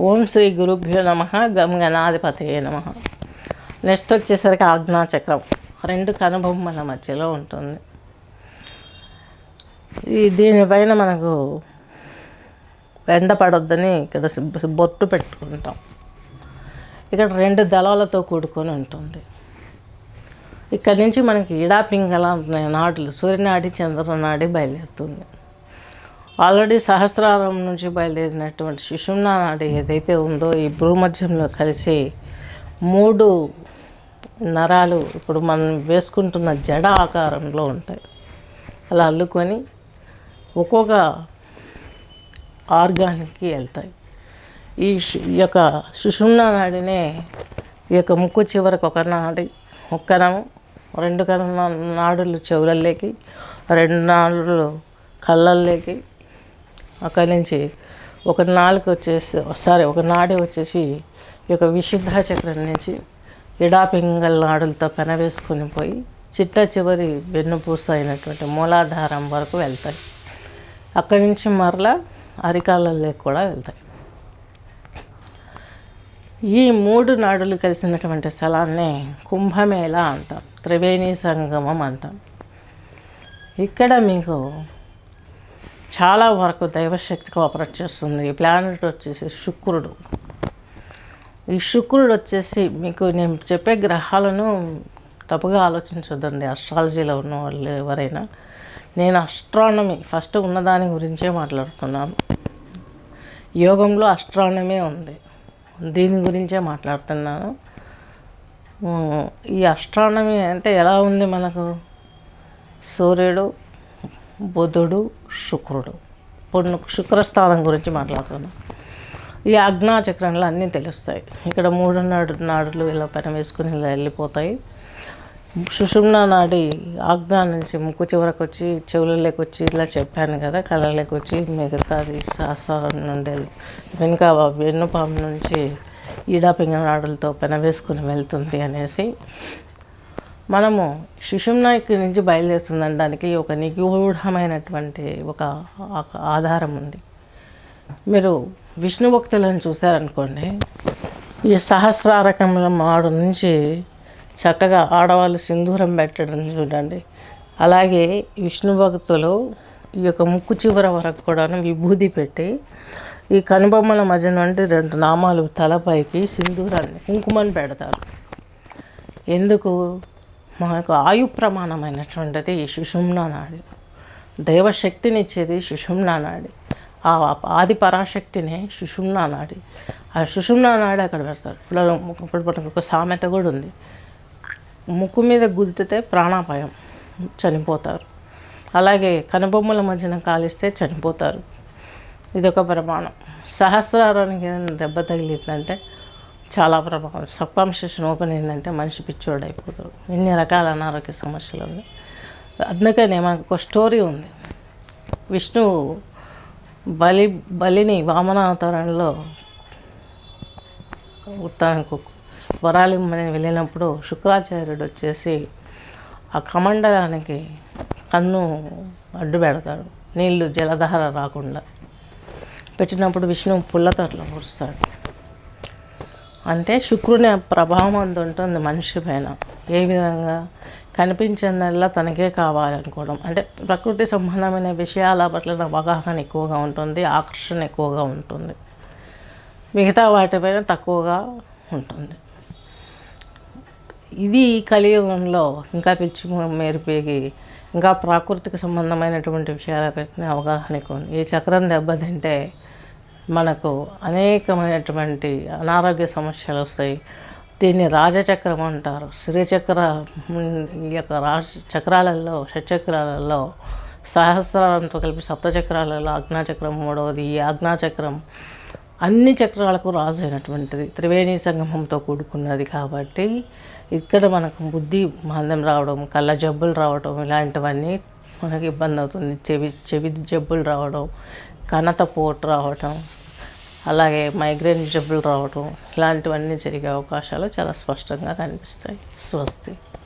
ఓం శ్రీ గురుభ్యో నమ. గం గణాధిపతయే నమ. నెక్స్ట్ వచ్చేసరికి ఆజ్ఞాచక్రం రెండు కనుబొమ్మల మధ్యలో ఉంటుంది. దీనిపైన మనకు ఎండపడొద్దని ఇక్కడ బొట్టు పెట్టుకుంటాం. ఇక్కడ రెండు దళాలతో కూడుకొని ఉంటుంది. ఇక్కడ నుంచి మనకి ఇడాపింగళ నాడులు సూర్యనాడి చంద్రనాడి బయలుదేరుతుంది. ఆల్రెడీ సహస్రారం నుంచి బయలుదేరినటువంటి సుషుమ్నా నాడి ఏదైతే ఉందో ఈ భూమధ్యంలో కలిసి 3 నరాలు ఇప్పుడు మనం వేసుకుంటున్న జడ ఆకారంలో ఉంటాయి. అలా అల్లుకొని ఒక్కొక్క ఆర్గాన్కి వెళ్తాయి. ఈ యొక్క సుషుమ్నా నాడినే ఈ యొక్క ముక్కు చివరకు ఒక నాడి, ఒక కణము, 2 నాడులు చెవులలోకి, 2 నాడులు కళ్ళల్లోకి, అక్కడి నుంచి ఒక నాడి వచ్చేసి ఈ యొక్క విశుద్ధ చక్రం నుంచి ఇడాపింగల్ నాడులతో పెనవేసుకొని పోయి చిట్ట చివరి వెన్నుపూస అయినటువంటి మూలాధారం వరకు వెళ్తాయి. అక్కడి నుంచి మరలా అరికాళ్ళలోకి కూడా వెళ్తాయి. ఈ 3 నాడులు కలిసినటువంటి స్థలాన్నే కుంభమేళ అంటాం, త్రివేణి సంగమం అంటాం. ఇక్కడ మీకు చాలా వరకు దైవశక్తి కోఆపరేట్ చేస్తుంది. ఈ ప్లానెట్ వచ్చేసి శుక్రుడు. ఈ శుక్రుడు వచ్చేసి మీకు నేను చెప్పే గ్రహాలను తప్పుగా ఆలోచించొద్దండి. అస్ట్రాలజీలో ఉన్న వాళ్ళు ఎవరైనా, నేను అస్ట్రానమీ ఫస్ట్ ఉన్నదాని గురించే మాట్లాడుతున్నాను. యోగంలో అస్ట్రానమీ ఉంది, దీని గురించే మాట్లాడుతున్నాను. ఈ అస్ట్రానమీ అంటే ఎలా ఉంది మనకు? సూర్యుడు, బుధుడు, శుక్రుడు. ఇప్పుడు శుక్రస్థానం గురించి మాట్లాడుతున్నాం. ఈ ఆజ్ఞాచక్రంలో అన్నీ తెలుస్తాయి. ఇక్కడ 3 నాడులు ఇలా పైన వేసుకుని ఇలా వెళ్ళిపోతాయి. సుషుమ్నా నాడి ఆజ్ఞా నుంచి ముక్కు చివరకు వచ్చి చెవులలోకి వచ్చి ఇలా చెప్పాను కదా, కళ్ళలోకి వచ్చి మిగతాది శాస్త్రం నుండి వెనుక వెన్నుపాము నుంచి ఈడాపింగ నాడులతో పెన వేసుకుని వెళ్తుంది అనేసి మనము సుషుమ్నాకి నుంచి బయలుదేరుతుందనడానికి ఒక నిగూఢమైనటువంటి ఒక ఆధారం ఉంది. మీరు విష్ణు భక్తులను చూశారనుకోండి, ఈ సహస్రారకముల మాడు నుంచి చక్కగా ఆడవాళ్ళు సింధూరం పెట్టడం చూడండి. అలాగే విష్ణు భక్తులు ఈ యొక్క ముక్కు చివర వరకు కూడా విభూది పెట్టి ఈ కనుబొమ్మల మధ్య నుండి 2 నామాలు తలపైకి సింధూరాన్ని కుంకుమని పెడతారు. ఎందుకు? మనకు ఆయు ప్రమాణమైనటువంటిది ఈ సుషుమ్నా నాడి. దైవశక్తినిచ్చేది సుషుమ్నా నాడి. ఆ ఆది పరాశక్తినే సుషుమ్నా నాడి. ఆ సుషుమ్నా నాడి అక్కడ పెడతారు. ఇప్పుడు మనకు ఒక సామెత కూడా ఉంది, ముక్కు మీద గుద్దితే ప్రాణాపాయం, చనిపోతారు. అలాగే కనుబొమ్మల మధ్యన కాలిస్తే చనిపోతారు. ఇదొక ప్రమాణం. సహస్రారానికి ఏదైనా దెబ్బ తగిలిందంటే చాలా ప్రభావం. సబ్కాన్షియస్ ఓపెన్ అయిందంటే మనిషి పిచ్చోడు అయిపోతాడు. ఇన్ని రకాల అనారోగ్య సమస్యలు ఉన్నాయి. అందుకనే మనకు ఒక స్టోరీ ఉంది. విష్ణువు బలిని వామనావతారంలో తనకు వరాలిమ్మని వెళ్ళినప్పుడు శుక్రాచార్యుడు వచ్చేసి ఆ కమండలానికి కన్ను అడ్డు పెడతాడు, నీళ్లు జలధార రాకుండా. పెట్టినప్పుడు విష్ణువు పుల్లతో అట్లా పొడుస్తాడు. అంటే శుక్రుని ప్రభావం అంత ఉంటుంది మనిషి పైన. ఏ విధంగా? కనిపించిందల్లా తనకే కావాలనుకోవడం. అంటే ప్రకృతి సంబంధమైన విషయాల పట్ల అవగాహన ఎక్కువగా ఉంటుంది, ఆకర్షణ ఎక్కువగా ఉంటుంది, మిగతా వాటిపైన తక్కువగా ఉంటుంది. ఇది కలియుగంలో ఇంకా పిచ్చి మేరిపోయి ఇంకా ప్రాకృతిక సంబంధమైనటువంటి విషయాల పైన అవగాహన ఎక్కువ ఉంది. ఈ చక్రం దెబ్బతింటే మనకు అనేకమైనటువంటి అనారోగ్య సమస్యలు వస్తాయి. దీన్ని రాజచక్రం అంటారు. శ్రీచక్ర ఈ యొక్క చక్రాలలో, షట్చక్రాలలో సహస్రారంతో కలిపి సప్తచక్రాలలో ఆజ్ఞాచక్రం 3వది. ఈ ఆజ్ఞాచక్రం అన్ని చక్రాలకు రాజు అయినటువంటిది, త్రివేణి సంగమంతో కూడుకున్నది. కాబట్టి ఇక్కడ మనకు బుద్ధి మాంద్యం రావడం, కళ్ళ జబ్బులు రావడం, ఇలాంటివన్నీ మనకి ఇబ్బంది అవుతుంది. చెవి జబ్బులు రావడం, కణత పోటు రావటం, అలాగే మైగ్రేన్ జబ్బులు రావటం, ఇలాంటివన్నీ జరిగే అవకాశాలు చాలా స్పష్టంగా కనిపిస్తాయి. స్వస్తి.